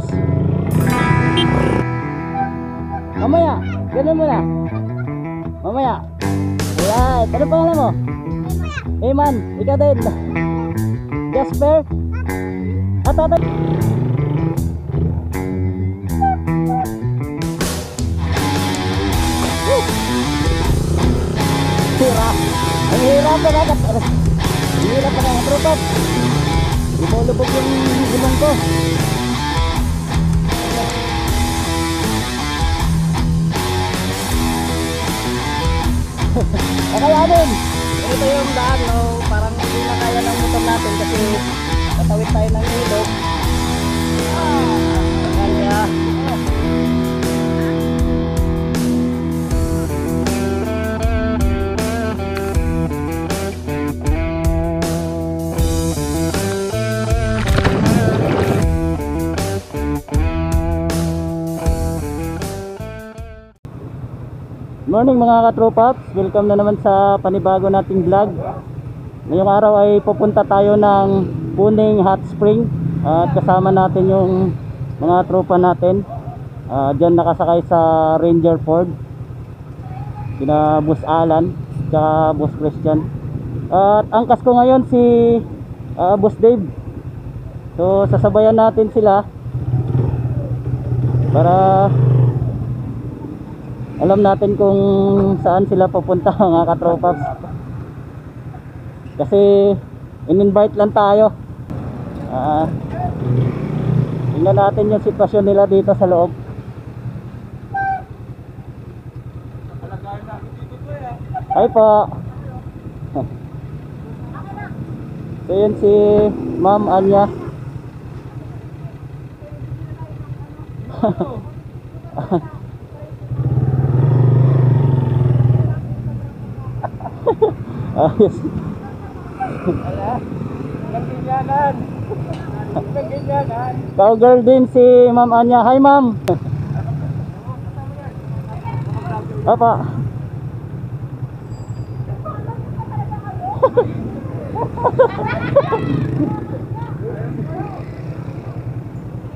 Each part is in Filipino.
boss. Mamaya, ganun mo na. Mamaya. Alright, ano pangalan mo? Eman, ikaw din. Jasper. At tatay. Hirap. Ang hirap na nakat. Ang hirap na nakat tropa. Lumulubog yung gulong ko. Kakayanin. Ito yung daan, no? Parang hindi na kaya ng motor natin kasi tatawid tayo ng ilog. Kaya morning mga katropaps, welcome na naman sa panibago nating vlog. Ngayong araw ay pupunta tayo ng Puning Hot Spring at kasama natin yung mga tropa natin. Diyan nakasakay sa Ranger Ford, kina Boss Alan at Boss Christian. At angkas ko ngayon si Boss Dave. So sasabayan natin sila para alam natin kung saan sila pupunta mga katropaps. Kasi in-invite lang tayo. Tingnan natin yung sitwasyon nila dito sa loob. Ay po. So yun si Ma'am Anya. Ayos. Nagginyanan. Nagginyanan. Cowgirl din si Ma'am Anya. Hi Ma'am. Apa?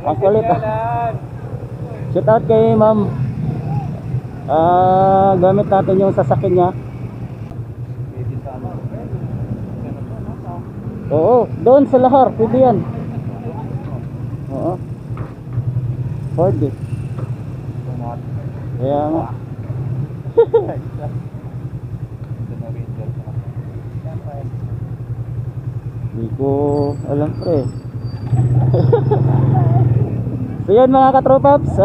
Ang kulit ah. Shout out kay Ma'am. Gamit natin yung sasakyan niya. Oo, doon sa lahar, pwede yan. Oo. Ford eh. Kaya nga. Hindi ko alam pre. So yan mga katropaps,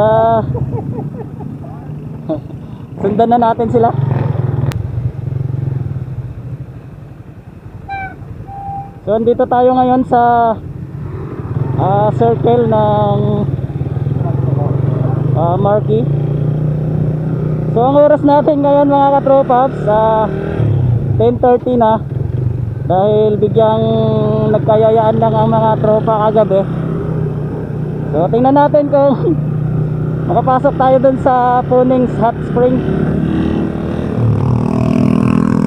sundan na natin sila. So andito tayo ngayon sa circle ng Marquee. So ang oras natin ngayon mga katropaps 10:30 na, dahil bigyang nagkayayaan lang ang mga tropa kagabi. So tingnan natin kung makapasok tayo dun sa Puning Hot Spring.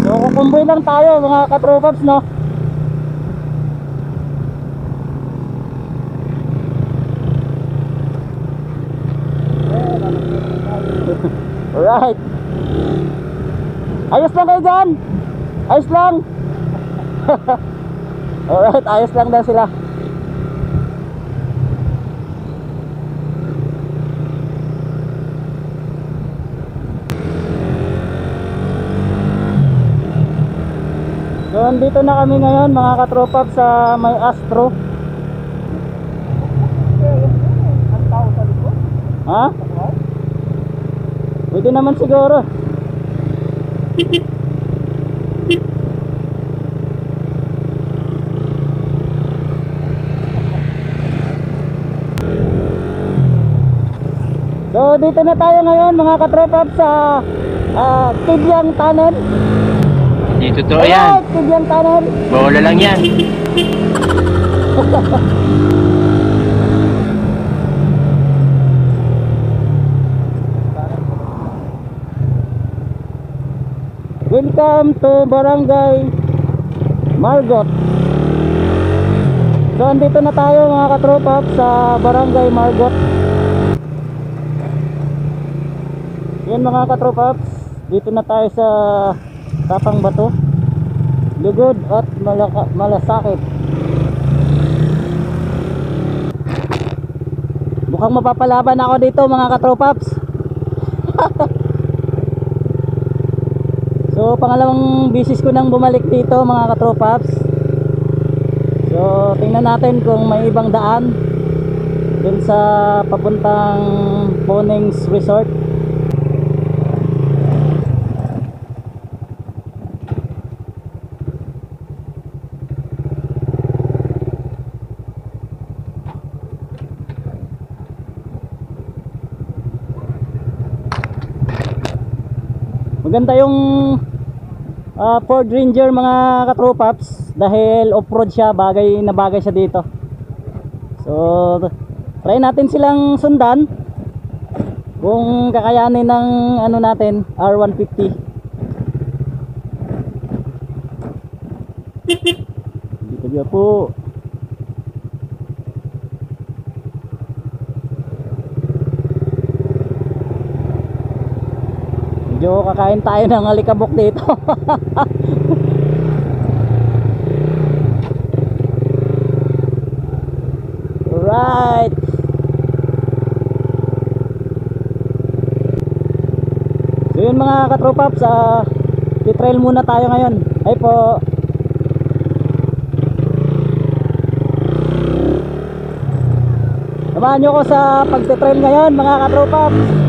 So kukumboy lang tayo mga katropaps, no? Alright. Ayos lang kayo dyan. Ayos lang. Alright, ayos lang daw sila. So andito na kami ngayon mga katropa sa may Astro. Ha? Pwede naman siguro. So dito na tayo ngayon mga katropa sa Tibyang Tunnel. Hindi totoo yan. Tibyang Tunnel. Bola lang yan. Welcome to Barangay Margot. So So andito na tayo mga katropa sa Barangay Margot. Yan mga katropaps, dito na tayo sa Tapang Bato, Lugod at Malasakit. Mukhang mapapalaban ako dito mga katropaps. So pangalawang bisis ko nang bumalik dito mga katropaps. So tingnan natin kung may ibang daan dun sa papuntang Ponings Resort. Maganda yung Ford Ranger mga katropaps dahil off-road siya, bagay na bagay siya dito. So try natin silang sundan kung kakayanin ng ano natin, R150. Dito dia po. Medyo kakain tayo ng alikabok dito. Alright. So yun mga katropaps, titrail muna tayo ngayon. Ay po. Samahan nyo ko sa pagtitrail ngayon mga katropaps.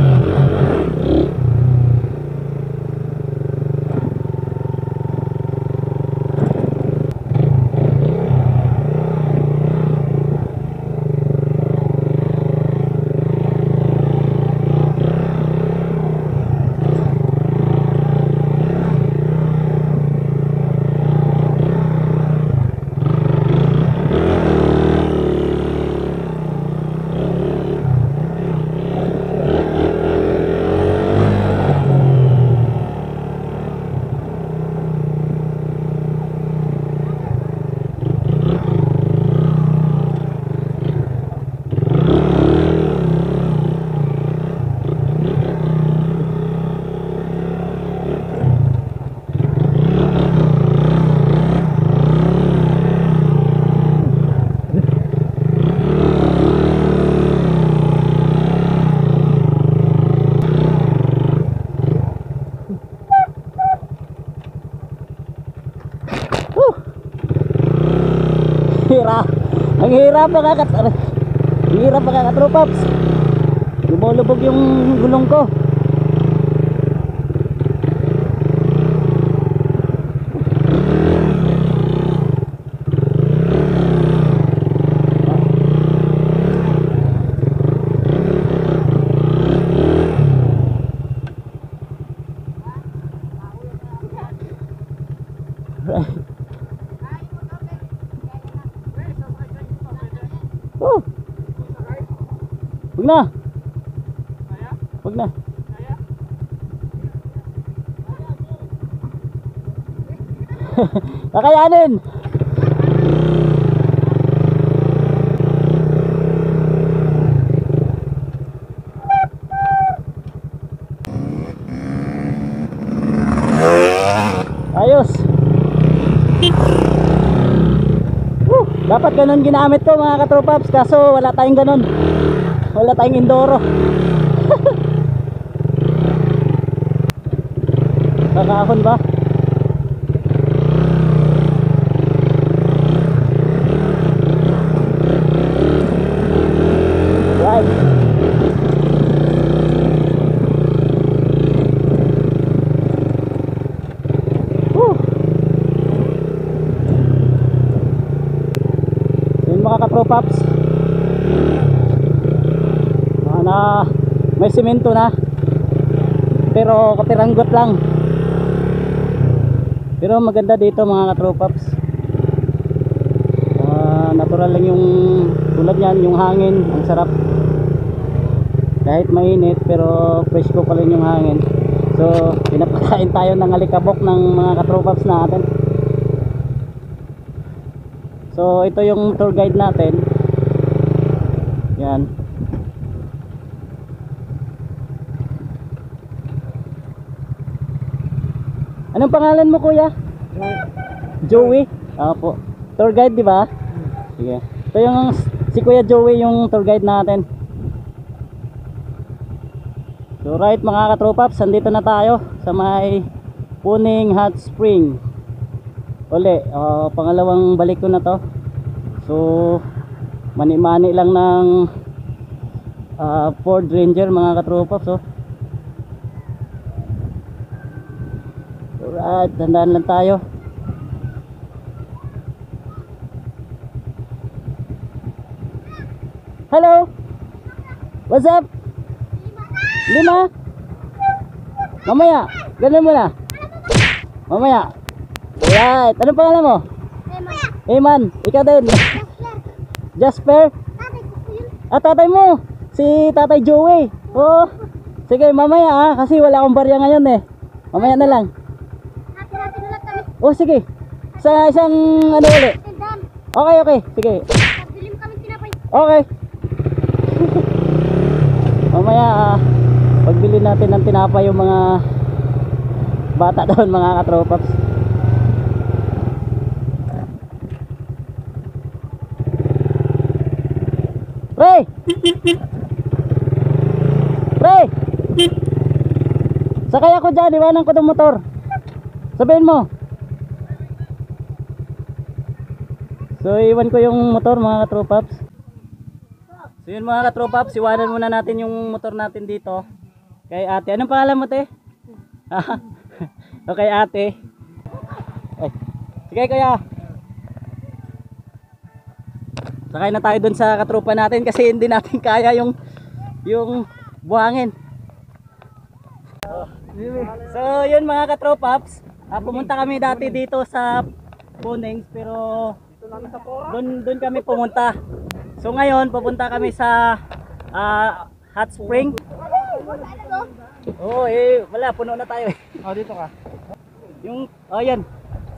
Ang hirap mga katropaps. Lumulubog yung gulong ko. Wag na. Wag na. Kakayanin. Ayos. Dapat ganun ginamit ko mga katropaps, kaso wala tayong ganun. Wala tayong Enduro. Kakahon ba? Right. Yun mga katropaps, na may simento na pero kapiranggot lang, pero maganda dito mga katropaps. Natural lang yung tulad yan, yung hangin ang sarap kahit mainit, pero presko pa rin yung hangin. So pinapakain tayo ng alikabok ng mga katropaps natin. So ito yung tour guide natin. Yan. Anong pangalan mo, kuya? Joey. Opo. Tour guide, di ba? Sige. Ito yung si Kuya Joey yung tour guide natin. So right mga katropaps, andito na tayo sa may Puning Hot Spring. Uli, pangalawang balik ko na to. So mani-mani lang ng Ford Ranger mga katropaps. So alright, dandaan lang tayo. Hello, what's up? 5? Mamaya, ganun mo na. Mamaya. Alright, anong pangalan mo? Eman, ikaw din. Jasper? Tatay mo. Si Tatay Joey. Oh, sige mamaya kasi wala akong barya ngayon eh. Mamaya na lang. Oh sige. Sa isang ano ulit. Okay, sige. Okay. Mamaya pagbili natin ng tinapay yung mga bata doon mga katropaps. Pre! Pre! Sakay ako dyan, iwanan ko ng motor. Sabihin mo. So iwan ko yung motor mga katropaps. So yun mga katropaps, iwanan muna natin yung motor natin dito kay ate. Anong pangalan mo, te? Okay, ate. Ay. Sige kuya. Sakay na tayo dun sa katropa natin kasi hindi natin kaya yung buhangin. So yun mga katropaps, pumunta kami dati dito sa Punings pero doon kami pumunta. So ngayon pupunta kami sa Hot Spring. Oh wala, puno na tayo. Dito ka. Yung yan.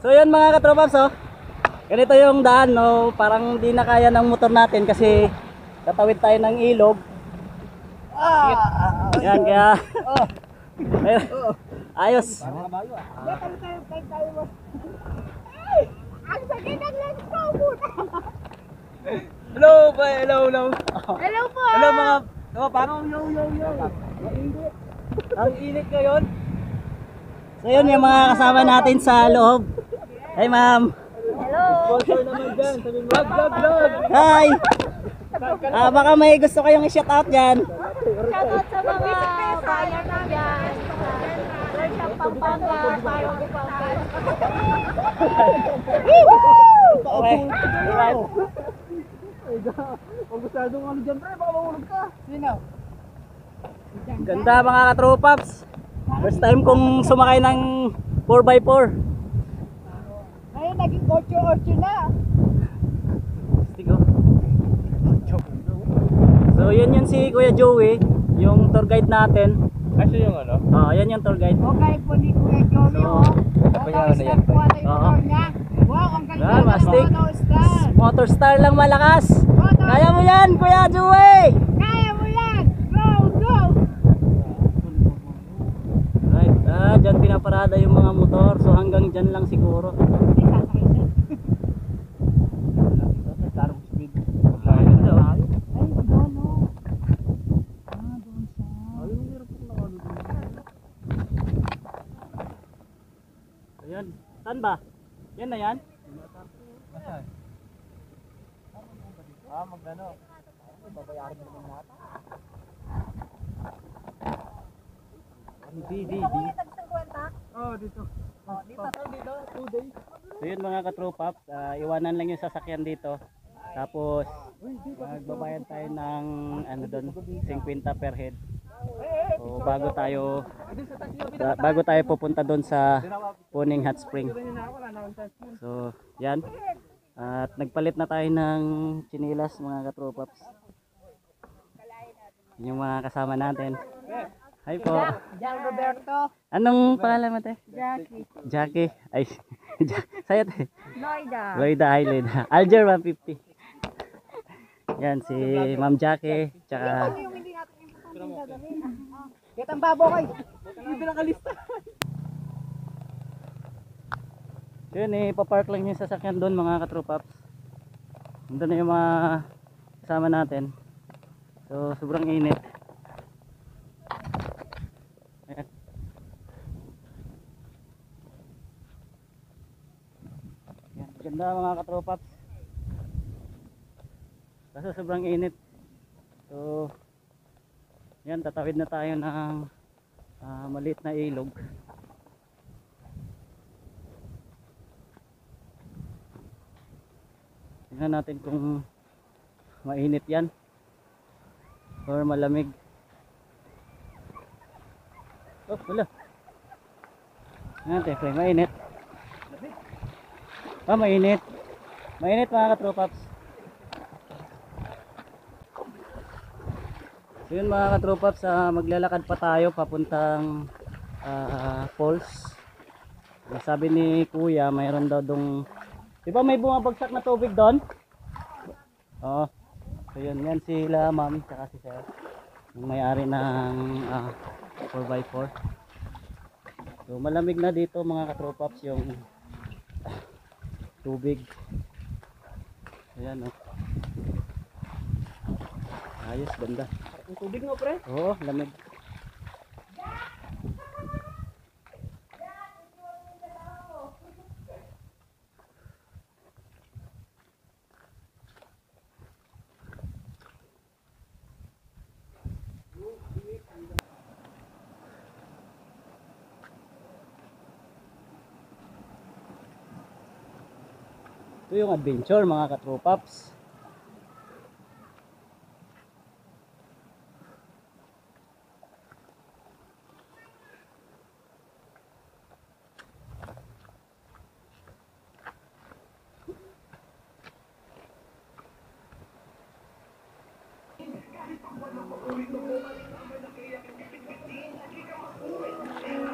So yun mga katropaps, ganito yung daan, no? Parang di na kaya ng motor natin kasi tatawid tayo ng ilog. Yan kaya. Ayos. Hello po. Hello po. Hello mga paano? Yo. Mainit. Ang init ngayon. So yun yung mga kasama natin sa loob. Hi ma'am. Hello. Sponsor naman dyan. Sabi mo, vlog. Hi. Baka may gusto kayong i-shout out dyan. Shout out sa mga buyer na dyan. Sa Pampanga, Parang Okay. Alright. Kung gustado nga dyan pre, baka mahulog ka. Sino? Ganda mga katropaps. First time kong sumakay ng 4x4. Ngayon naging 8-8 na. Stigo. So yun si Kuya Joey, yung tour guide natin. Kasi yung ano? Yan yung tour guide. Okay po ni Kuya Joey So, kabayaran na yan. Oo. Wow, ang ganda Yan, ng mastic. Motorstar. Motorstar lang malakas. Kaya mo yan Kuya Joey. Kaya mo yan. Go. Right, dyan pinaparada yung mga motor. So hanggang dyan lang siguro. Hindi sasakay siya. Tarong speed. Ay, doon no. Doon siya. Ayan. Saan ba? Yan na yan? Magano. Babayaran mo naman natin. Di. Dito. Dito, 2 days. So yun mga katropaps, iwanan lang yung sasakyan dito. Tapos magbabayad tayo ng ano doon, 50 per head. So bago tayo pupunta doon sa Puning Hot Spring. So yan. At nagpalit na tayo ng chinilas mga katropaps. Yung mga kasama natin. Hi po. Jan Roberto. Anong pangalan mo te? Jackie. Jackie. Ay, Sayot eh. Loida. Loida, hi Loida. Alger 150. Yan si Ma'am Jackie. Tsaka Get ang babo kay. Hindi nakalista. yun eh, papark lang yung sasakyan doon mga katropaps. Nandun na yung mga kasama natin. So sobrang init. Ayan. Yan, ganda mga katropaps. Kaso sobrang init. So yan, tatawid na tayo ng maliit na ilog. Tingnan natin kung mainit yan or malamig. Oh, wala. Tingnan natin, mainit. Ah, mainit. Mainit mga katropaps. So yun mga katropaps, maglalakad pa tayo papuntang falls. Sabi ni kuya mayroon daw dong, di ba may bumabagsak na tubig doon? Oo. So yun, yan sila ma'am tsaka si sir, yung may-ari ng 4x4. So malamig na dito mga katropaps yung tubig. Ayan, oh. Ayos, ganda. Yung tubig mo pre. Oo, lamig. Ito yung adventure mga katropaps.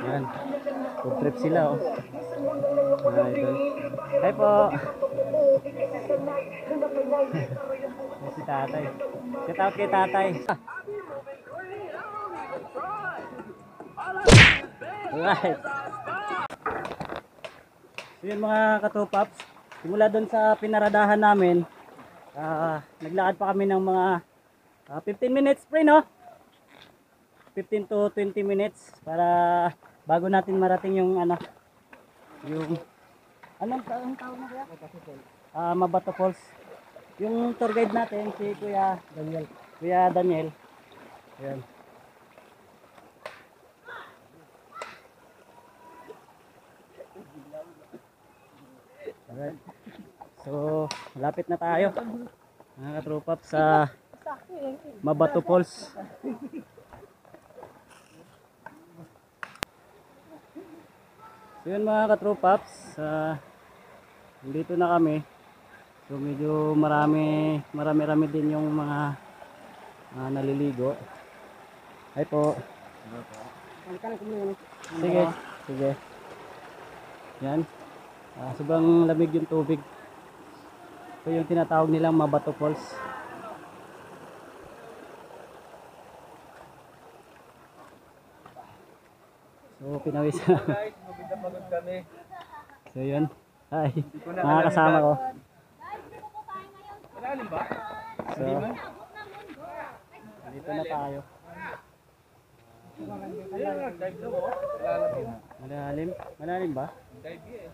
Yan. Food trip sila oh. Mga idol. Hi po. Si tatay. Shout out kay tatay. Alright. So yun mga katopaps, simula doon sa pinaradahan namin, naglakad pa kami ng mga 15 minutes pre no? 15 to 20 minutes para bago natin marating yung yung anong tawag na kaya? Mabato Falls. Yung tour guide natin si Kuya Daniel. Kuya Daniel. Ayan. Alright. So, malapit na tayo. Mga katropaps sa Mabato Falls. So yun mga katropaps, dito na kami. So medyo marami din yung mga naliligo. Ay po. Sige, sige. Yan. Sobrang lamig yung tubig. Ito yung tinatawag nilang Mabato Falls. So pinawis na. Guys, pagod kami. So yun. Hi. Mga kasama ko. Malalim ba? So, dito na tayo. Ayun, dive daw oh. Malalim. Malalim. Malalim ba? Dive eh.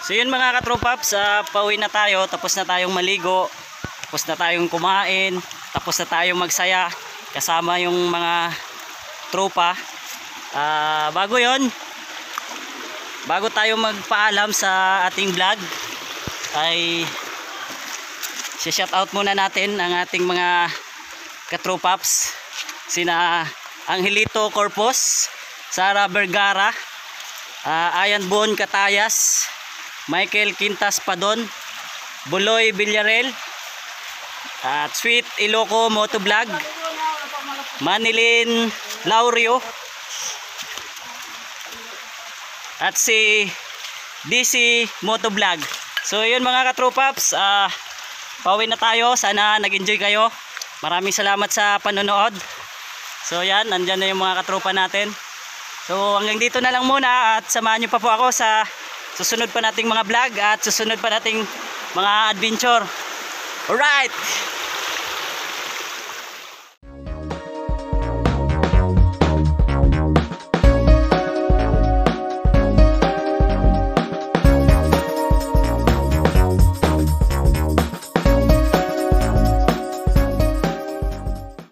So yun mga katropaps, pauwi na tayo, tapos na tayong maligo, tapos na tayong kumain, tapos na tayong magsaya kasama yung mga tropa. Bago tayo magpaalam sa ating vlog, ay shout out muna natin ang ating mga katropaps, sina Angelito Corpus, Sara Vergara, Ayan Bon Catayas, Michael Quintas Padon, Buloy Villarel, at Sweet Iloco Motovlog, Manilin Laurio, at si DC Motovlog. So yun mga katropaps, pauwi na tayo. Sana nag-enjoy kayo. Maraming salamat sa panonood. So yan, nandyan na yung mga katropa natin. So hanggang dito na lang muna, at samahan nyo pa po ako sa susunod pa nating mga vlog at susunod pa nating mga adventure. Alright!